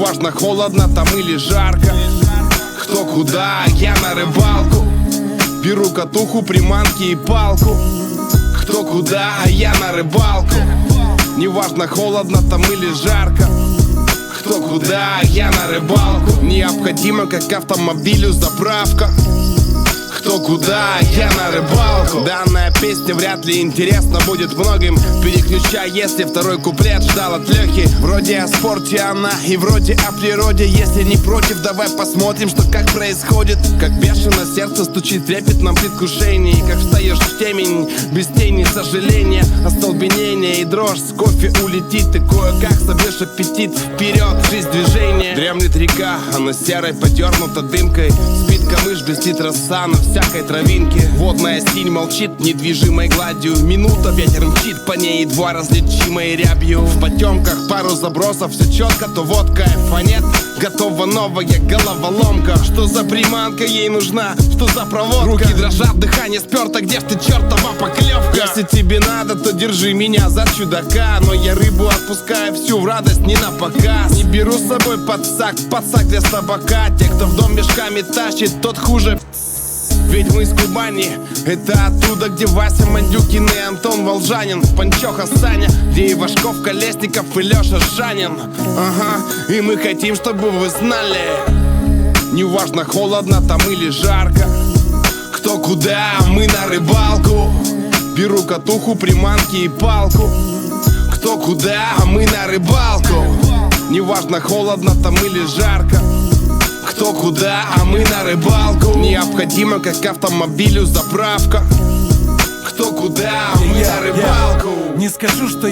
Неважно, холодно там или жарко. Кто куда, я на рыбалку. Беру катуху, приманки и палку. Кто куда, я на рыбалку. Неважно, холодно там или жарко. Кто куда, я на рыбалку. Необходимо, как автомобилю, заправка. Кто куда, я на рыбалку. Данная песня вряд ли интересна будет многим. Переключай, если второй куплет ждал от Лехи. Вроде о спорте она и вроде о природе. Если не против, давай посмотрим, что как происходит. Как бешено сердце стучит в трепетном предвкушении. Как встаешь в темень, без тени сожаления, остолбенения и дрожь. С кофе улетит и кое-как собьешь аппетит. Вперед, жизнь движение. Дремлет река, она серой подернута дымкой. Спит камыш, блестит роса на всякой травинке. Водная синь молчит недвижимой гладью. Минута, ветер мчит по ней, едва различимой рябью. В потемках пару забросов, все четко, то вот кайф, а нет. Готова новая головоломка. Что за приманка ей нужна, что за проводка? Руки дрожат, дыхание сперто, где ж ты, чертова поклевка? Если тебе надо, то держи меня за чудака. Но я рыбу отпускаю всю в радость, не на показ. Не беру с собой подсак для табака. Те, кто в дом мешками тащит, тот хуже. Ведь мы из Кубани, это оттуда, где Вася Мандюкин и Антон Волжанин, Панчоха Саня, где и Вашков, Колесников и Леша Шанин. Ага, и мы хотим, чтобы вы знали, неважно, холодно там или жарко. Кто куда, мы на рыбалку. Беру катуху, приманки и палку. Кто куда, мы на рыбалку. Неважно, холодно там или жарко. Кто куда, а мы на рыбалку. Необходимо, как автомобилю, заправка. Кто куда, а мы на рыбалку. Не скажу, что